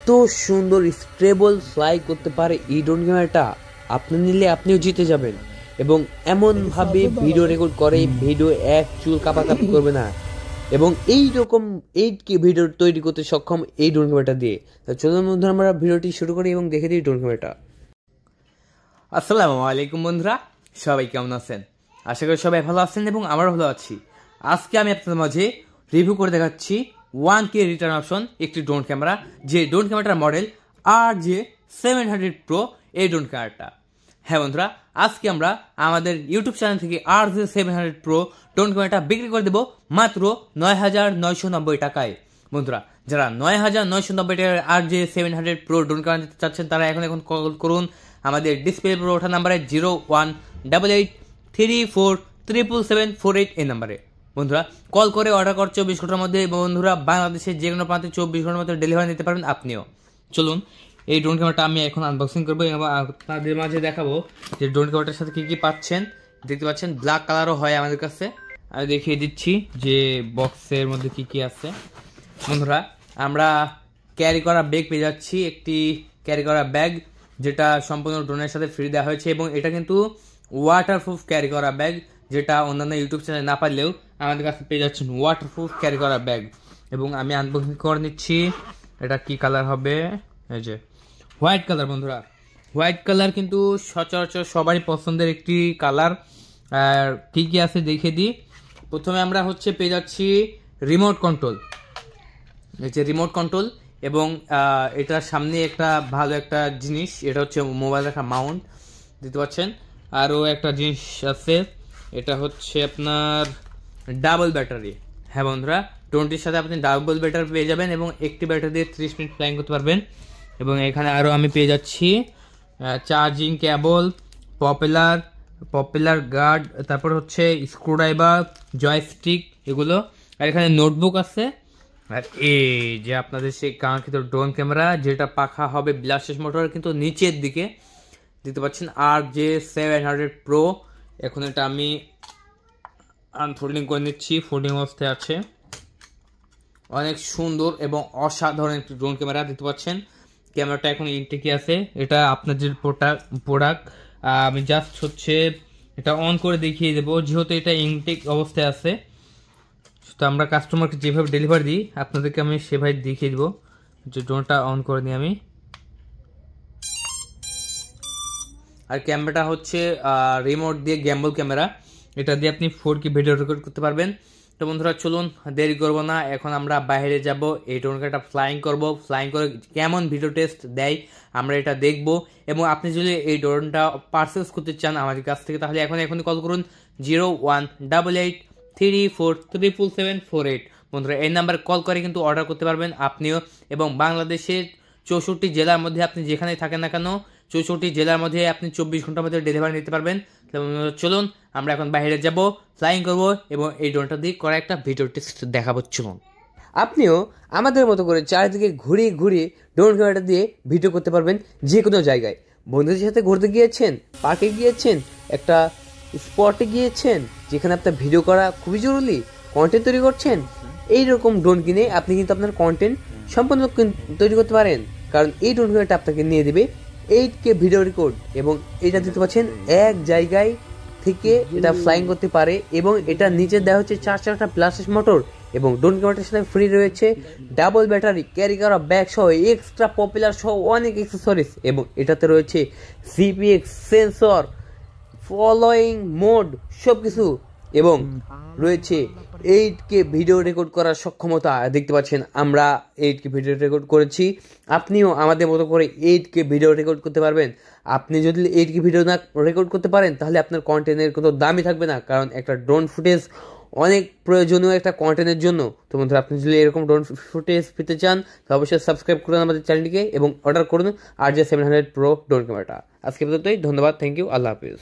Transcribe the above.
এত সুন্দর stable fly করতে পারে এই ড্রোন ক্যামেরাটা, আপনি নিলে আপনিও জিতে যাবেন। এবং এমনভাবে ভিডিও রেকর্ড করে, ভিডিও এক চুল কাঁপাকাঁপি করবে না। এবং এইরকম 8K ভিডিও তৈরি করতে সক্ষম এই ড্রোন ক্যামেরাটা দিয়ে। তো চলুন বন্ধুরা আমরা ভিডিওটি শুরু করি এবং দেখে দিই ড্রোন ক্যামেরাটা। আসসালামু আলাইকুম বন্ধুরা, সবাই কেমন আছেন? আশা করি সবাই ভালো আছেন এবং আমরাও ভালো আছি। আজকে আমি আপনাদের মাঝে রিভিউ করে দেখাচ্ছি 1K রিটার্ন অপশন একটি ড্রোন ক্যামেরা, যে ড্রোন ক্যামেরাটার মডেল RJ700 Pro এই ড্রোন ক্যামেরাটা। হ্যাঁ বন্ধুরা, আজকে আমরা আমাদের ইউটিউব চ্যানেল থেকে RJ700 Pro ড্রোন ক্যামেরাটা বিক্রি করে দেবো মাত্র 9,990 টাকায়। বন্ধুরা, যারা 9,990 টাকায় RJ700 Pro ড্রোন ক্যামেরা নিতে চাচ্ছেন তারা এখন কল করুন আমাদের ডিসপ্লে উপর ওঠা নাম্বারে 018834777748 এই নাম্বারে। বন্ধুরা, কল করে অর্ডার কর 24 ঘন্টার মধ্যে। বন্ধুরা, বাংলাদেশের যে কোনো প্রান্তে 24 ঘন্টার মধ্যে ডেলিভারি নিতে পারবেন আপনিও। চলুন এই ড্রোন ক্যামেরাটা আমি এখন আনবক্সিং করবো এবং আপনাদের মাঝে দেখাবো যে ড্রোন ক্যামেরাটার সাথে কী কী পাচ্ছেন। দেখতে পাচ্ছেন ব্ল্যাক কালারও হয় আমাদের কাছে। আমি দেখিয়ে দিচ্ছি যে বক্সের মধ্যে কী কী আছে। বন্ধুরা, আমরা ক্যারি করা ব্যাগ পেয়ে যাচ্ছি, একটি ক্যারি করা ব্যাগ যেটা সম্পূর্ণ ড্রোনের সাথে ফ্রি দেওয়া হয়েছে এবং এটা কিন্তু ওয়াটারপ্রুফ ক্যারি করা ব্যাগ, যেটা অন্যান্য ইউটিউব চ্যানেলে না পারলেও আমাদের কাছে পেয়ে যাচ্ছেন ওয়াটারপ্রুফ ক্যারি করা ব্যাগ। এবং আমি আনবক্সিং করে নিচ্ছি। এটা কি কালার হবে? এই যে হোয়াইট কালার। বন্ধুরা, হোয়াইট কালার কিন্তু সচরাচর সবারই পছন্দের একটি কালার। আর কী কী আছে দেখে দিই। প্রথমে আমরা পেয়ে যাচ্ছি রিমোট কন্ট্রোল। এই যে রিমোট কন্ট্রোল এবং এটার সামনে একটা ভালো একটা জিনিস, এটা হচ্ছে মোবাইল রাখা মাউন্ট, দিতে পাচ্ছেন। আরও একটা জিনিস আছে, এটা হচ্ছে আপনার ডাবল ব্যাটারি। হ্যাঁ বন্ধুরা, ড্রোনটির সাথে আপনি ডাবল ব্যাটারি পেয়ে যাবেন এবং একটি ব্যাটারি দিয়ে 30 মিনিট ফ্লাইং করতে পারবেন। এবং এখানে আরও আমি পেয়ে যাচ্ছি চার্জিং কেবল, পপুলার গার্ড, তারপর হচ্ছে স্ক্রুড্রাইভার, জয়স্টিক এগুলো। আর এখানে নোটবুক আছে। আর এই যে আপনাদের সেই কাঙ্ক্ষিত ড্রোন ক্যামেরা, যেটা পাখা হবে ব্লাস্টেস মোটর কিন্তু নিচের দিকে, দিতে পাচ্ছেন RJ700 Pro। এখন এটা আমি আনফোল্ডিং করে নিচ্ছি, ফোল্ডিং অবস্থায় আছে। অনেক সুন্দর এবং অসাধারণ একটি ড্রোন ক্যামেরা, দিতে পাচ্ছেন। ক্যামেরাটা এখন ইনটেকে আছে। এটা আপনাদের প্রোডাক্ট আমি জাস্ট এটা অন করে দেখিয়ে দেবো, যেহেতু এটা ইনটেক অবস্থায় আছে। তো আমরা কাস্টমারকে যেভাবে ডেলিভারি দিই আপনাদেরকে আমি সেভাবে দেখিয়ে দেবো। যে ড্রোনটা অন করে নিই আমি। আর ক্যামেরাটা রিমোট দিয়ে গ্যাম্বল ক্যামেরা, এটা দিয়ে আপনি 4K ভিডিও রেকর্ড করতে পারবেন। তো বন্ধুরা, চলুন দেরি করবো না, এখন আমরা বাইরে যাব, এই ড্রোন ক্যামেরাটা ফ্লাইং করব। ফ্লাইং করে কেমন ভিডিও টেস্ট দেয় আমরা এটা দেখব। এবং আপনি যদি এই ড্রোনটা পারচেস করতে চান আমাদের কাছ থেকে, তাহলে এখনই কল করুন 018834777748। বন্ধুরা, এই নাম্বারে কল করে কিন্তু অর্ডার করতে পারবেন আপনিও। এবং বাংলাদেশের 64 জেলার মধ্যে আপনি যেখানে থাকেন না কেন, 64 জেলার মধ্যে আপনি 24 ঘন্টার মধ্যে ডেলিভারি নিতে পারবেন। চলুন আমরা এখন বাইরে যাব, ফ্লাইং করব এবং এই ড্রোনটা দিয়ে করা একটা ভিডিও টেস্ট দেখাবো। চলুন আপনিও আমাদের মতো করে চারিদিকে ঘুরিয়ে ঘুরিয়ে ড্রোন ক্যামেরাটা দিয়ে ভিডিও করতে পারবেন যে কোনো জায়গায়। বন্ধুদের সাথে ঘুরতে গিয়েছেন, পার্কে গিয়েছেন, একটা স্পটে গিয়েছেন যেখানে আপনার ভিডিও করা খুবই জরুরি, কন্টেন্ট তৈরি করছেন, এইরকম ড্রোন কিনে আপনি কিন্তু আপনার কন্টেন্ট সম্পূর্ণ তৈরি করতে পারেন। কারণ এই ড্রোন ক্যামেরাটা আপনাকে নিয়ে দেবে 8K ভিডিও রেকর্ড এবং এটা দিতে পাচ্ছেন এক জায়গায় থেকে এটা ফ্লাইং করতে পারে। এবং এটা নিচে দেওয়া হচ্ছে 4টা ব্লাস্টেস মোটর এবং ড্রোন ক্যামেরাটার সাথে ফ্রি রয়েছে ডাবল ব্যাটারি, ক্যারি করা ব্যাগ সহ এক্সট্রা পপুলার সহ অনেক অ্যাক্সেসরিজ। এবং এটাতে রয়েছে CPX সেন্সর, ফলোয়িং মোড সব কিছু, এবং রয়েছে 8K ভিডিও রেকর্ড করার সক্ষমতা। দেখতে পাচ্ছেন আমরা 8K ভিডিও রেকর্ড করেছি, আপনিও আমাদের মতো করে 8K ভিডিও রেকর্ড করতে পারবেন। আপনি যদি 8K ভিডিও না রেকর্ড করতে পারেন তাহলে আপনার কন্টেন্টের কোনো দামই থাকবে না, কারণ একটা ড্রোন ফুটেজ অনেক প্রয়োজনীয় একটা কন্টেন্টের জন্য। তো বন্ধুরা, আপনি যদি এরকম ড্রোন ফুটেজ পেতে চান তো অবশ্যই সাবস্ক্রাইব করুন আমাদের চ্যানেলটিকে এবং অর্ডার করুন RJ700 Pro ড্রোন ক্যামেরাটা। আজকে পর্যন্তই, ধন্যবাদ, থ্যাংক ইউ, আল্লাহ হাফিজ।